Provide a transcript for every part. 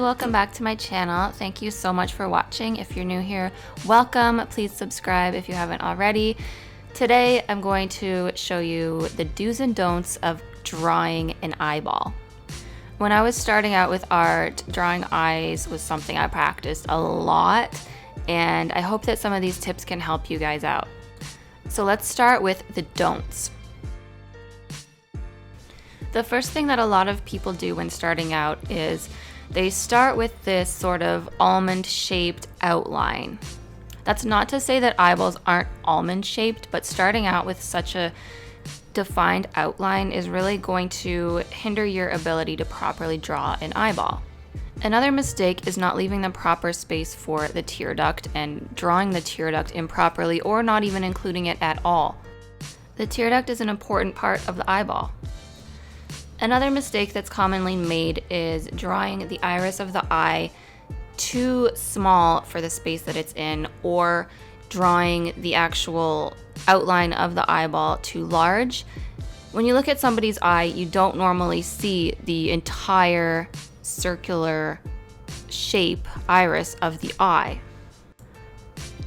welcome back to my channel. Thank you so much for watching. If you're new here, welcome. Please subscribe if you haven't already. Today I'm going to show you the do's and don'ts of drawing an eyeball. When I was starting out with art, drawing eyes was something I practiced a lot, and I hope that some of these tips can help you guys out. So let's start with the don'ts. The first thing that a lot of people do when starting out is they start with this sort of almond shaped outline. That's not to say that eyeballs aren't almond shaped, but starting out with such a defined outline is really going to hinder your ability to properly draw an eyeball. Another mistake is not leaving the proper space for the tear duct and drawing the tear duct improperly or not even including it at all. The tear duct is an important part of the eyeball. Another mistake that's commonly made is drawing the iris of the eye too small for the space that it's in, or drawing the actual outline of the eyeball too large. When you look at somebody's eye, you don't normally see the entire circular shape iris of the eye.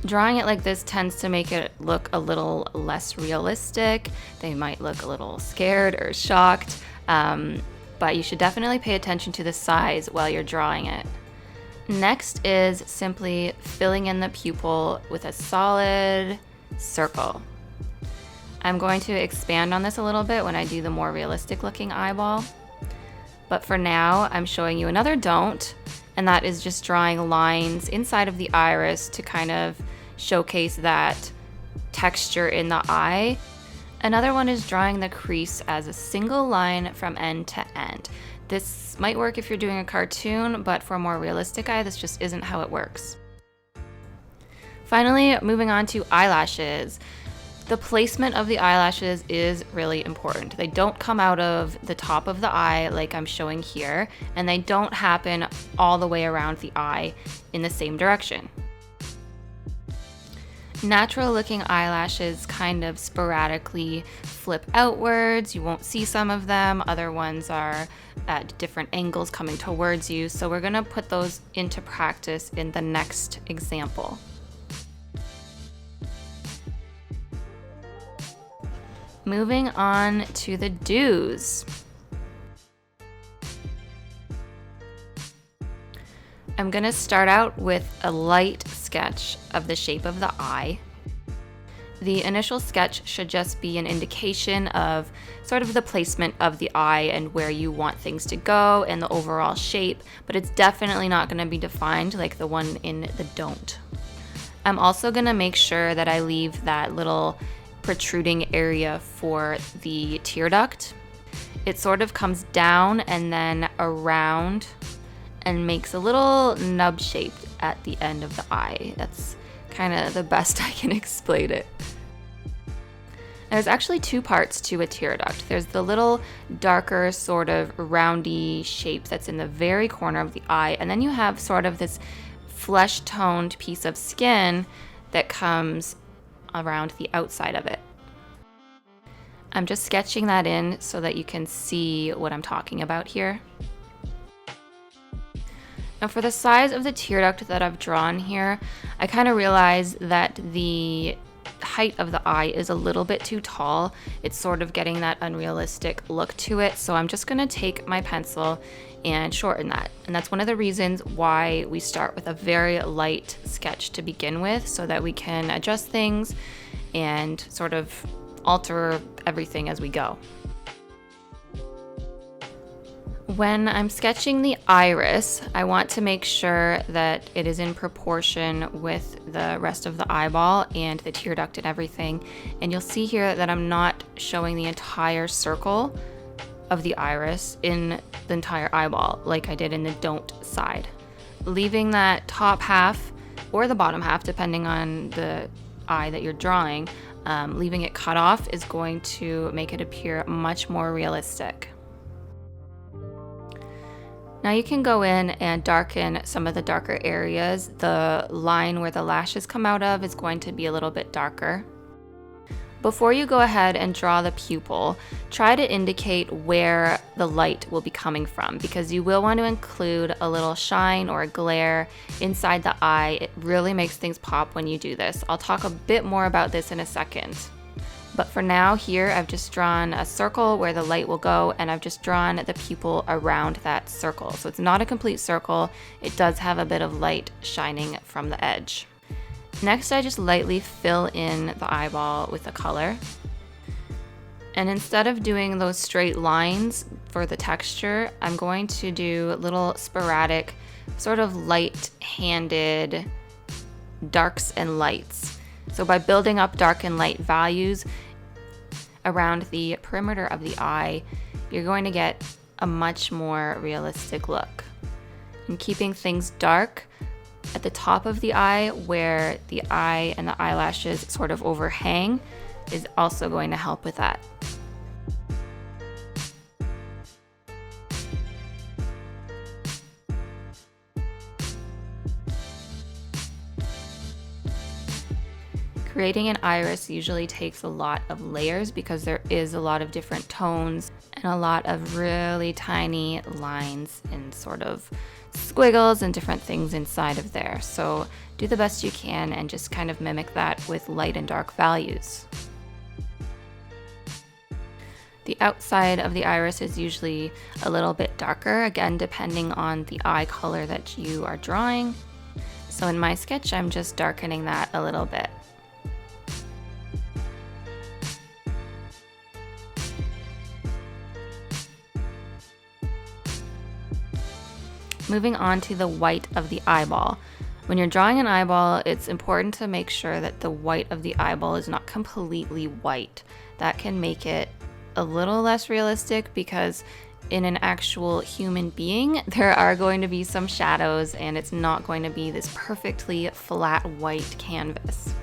Drawing it like this tends to make it look a little less realistic. They might look a little scared or shocked. But you should definitely pay attention to the size while you're drawing it. Next is simply filling in the pupil with a solid circle. I'm going to expand on this a little bit when I do the more realistic looking eyeball. But for now, I'm showing you another don't, and that is just drawing lines inside of the iris to kind of showcase that texture in the eye. Another one is drawing the crease as a single line from end to end. This might work if you're doing a cartoon, but for a more realistic eye, this just isn't how it works. Finally, moving on to eyelashes. The placement of the eyelashes is really important. They don't come out of the top of the eye like I'm showing here, and they don't happen all the way around the eye in the same direction. Natural looking eyelashes kind of sporadically flip outwards. You won't see some of them. Other ones are at different angles coming towards you. So we're gonna put those into practice in the next example. Moving on to the do's. I'm gonna start out with a light sketch of the shape of the eye. The initial sketch should just be an indication of sort of the placement of the eye and where you want things to go and the overall shape, but it's definitely not gonna be defined like the one in the don't. I'm also gonna make sure that I leave that little protruding area for the tear duct. It sort of comes down and then around and makes a little nub shape at the end of the eye. That's kind of the best I can explain it. There's actually two parts to a tear duct. There's the little darker sort of roundy shape that's in the very corner of the eye, and then you have sort of this flesh-toned piece of skin that comes around the outside of it. I'm just sketching that in so that you can see what I'm talking about here. Now for the size of the tear duct that I've drawn here, I kind of realized that the height of the eye is a little bit too tall. It's sort of getting that unrealistic look to it, so I'm just gonna take my pencil and shorten that. And that's one of the reasons why we start with a very light sketch to begin with, so that we can adjust things and sort of alter everything as we go. When I'm sketching the iris, I want to make sure that it is in proportion with the rest of the eyeball and the tear duct and everything. And you'll see here that I'm not showing the entire circle of the iris in the entire eyeball like I did in the don't side. Leaving that top half or the bottom half, depending on the eye that you're drawing, leaving it cut off is going to make it appear much more realistic. Now you can go in and darken some of the darker areas. The line where the lashes come out of is going to be a little bit darker. Before you go ahead and draw the pupil, try to indicate where the light will be coming from, because you will want to include a little shine or a glare inside the eye. It really makes things pop when you do this. I'll talk a bit more about this in a second. But for now, here I've just drawn a circle where the light will go, and I've just drawn the pupil around that circle. So it's not a complete circle. It does have a bit of light shining from the edge. Next, I just lightly fill in the eyeball with a color. And instead of doing those straight lines for the texture, I'm going to do little sporadic, sort of light-handed darks and lights. So by building up dark and light values around the perimeter of the eye, you're going to get a much more realistic look. And keeping things dark at the top of the eye, where the eye and the eyelashes sort of overhang, is also going to help with that. Creating an iris usually takes a lot of layers because there is a lot of different tones and a lot of really tiny lines and sort of squiggles and different things inside of there. So do the best you can and just kind of mimic that with light and dark values. The outside of the iris is usually a little bit darker, again depending on the eye color that you are drawing. So in my sketch, I'm just darkening that a little bit. Moving on to the white of the eyeball. When you're drawing an eyeball, it's important to make sure that the white of the eyeball is not completely white. That can make it a little less realistic, because in an actual human being, there are going to be some shadows and it's not going to be this perfectly flat white canvas.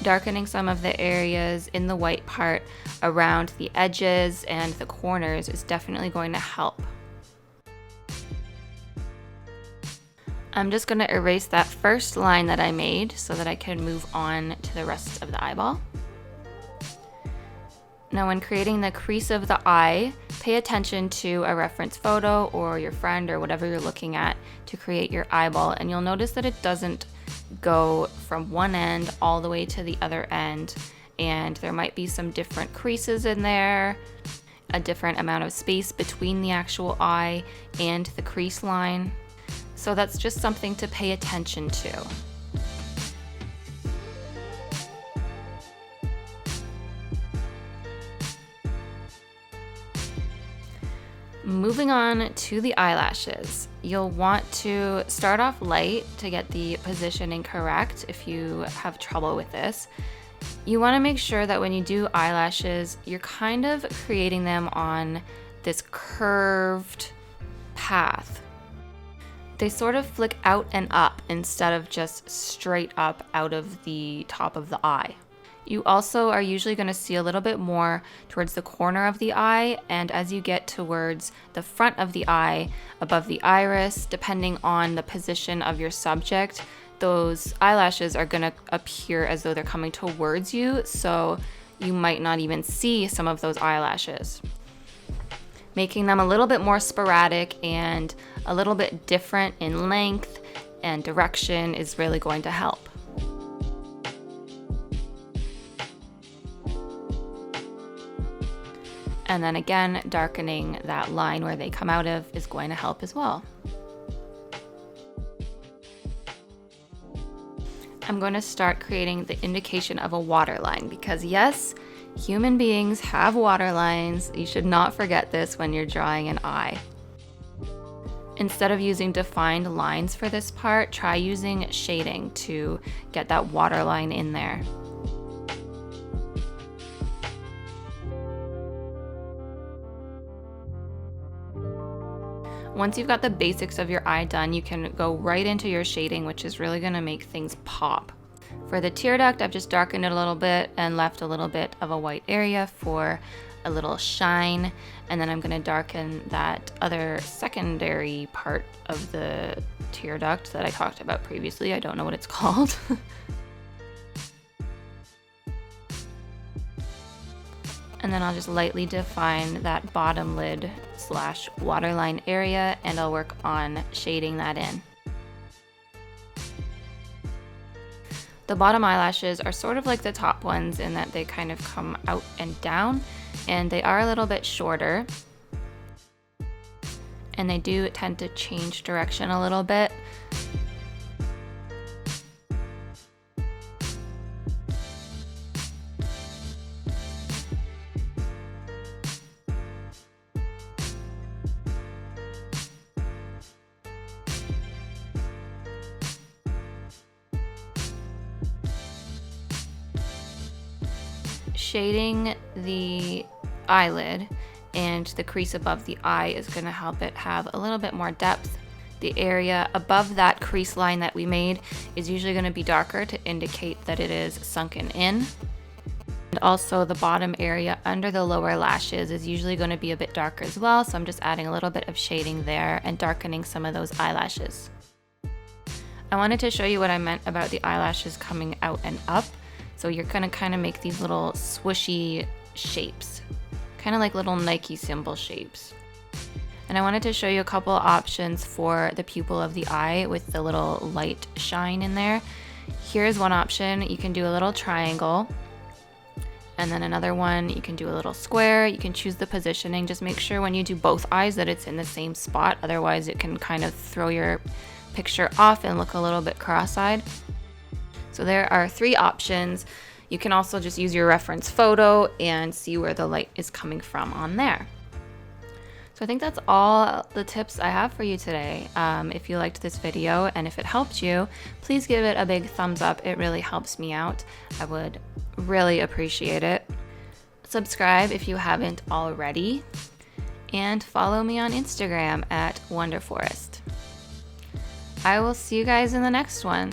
Darkening some of the areas in the white part around the edges and the corners is definitely going to help. I'm just going to erase that first line that I made so that I can move on to the rest of the eyeball. Now, when creating the crease of the eye, pay attention to a reference photo or your friend or whatever you're looking at to create your eyeball, and you'll notice that it doesn't go from one end all the way to the other end, and there might be some different creases in there, a different amount of space between the actual eye and the crease line. So that's just something to pay attention to. Moving on to the eyelashes. You'll want to start off light to get the positioning correct if you have trouble with this. You want to make sure that when you do eyelashes, you're kind of creating them on this curved path. They sort of flick out and up instead of just straight up out of the top of the eye. You also are usually going to see a little bit more towards the corner of the eye, and as you get towards the front of the eye, above the iris, depending on the position of your subject, those eyelashes are going to appear as though they're coming towards you, so you might not even see some of those eyelashes. Making them a little bit more sporadic and a little bit different in length and direction is really going to help. And then again, darkening that line where they come out of is going to help as well. I'm going to start creating the indication of a waterline, because yes, human beings have water lines. You should not forget this when you're drawing an eye. Instead of using defined lines for this part, try using shading to get that waterline in there. Once you've got the basics of your eye done, you can go right into your shading, which is really going to make things pop. For the tear duct, I've just darkened it a little bit and left a little bit of a white area for a little shine, and then I'm going to darken that other secondary part of the tear duct that I talked about previously. I don't know what it's called. And then I'll just lightly define that bottom lid / waterline area, and I'll work on shading that in. The bottom eyelashes are sort of like the top ones in that they kind of come out and down, and they are a little bit shorter. And they do tend to change direction a little bit. Shading the eyelid and the crease above the eye is going to help it have a little bit more depth. The area above that crease line that we made is usually going to be darker to indicate that it is sunken in. And also the bottom area under the lower lashes is usually going to be a bit darker as well, so I'm just adding a little bit of shading there and darkening some of those eyelashes. I wanted to show you what I meant about the eyelashes coming out and up. So you're gonna kind of make these little swooshy shapes, kind of like little Nike symbol shapes. And I wanted to show you a couple options for the pupil of the eye with the little light shine in there. Here's one option. You can do a little triangle, and then another one, you can do a little square. You can choose the positioning. Just make sure when you do both eyes that it's in the same spot. Otherwise it can kind of throw your picture off and look a little bit cross-eyed. So there are 3 options. You can also just use your reference photo and see where the light is coming from on there. So I think that's all the tips I have for you today. If you liked this video and if it helped you, please give it a big thumbs up. It really helps me out. I would really appreciate it. Subscribe if you haven't already, and follow me on Instagram at Wonderforest. I will see you guys in the next one.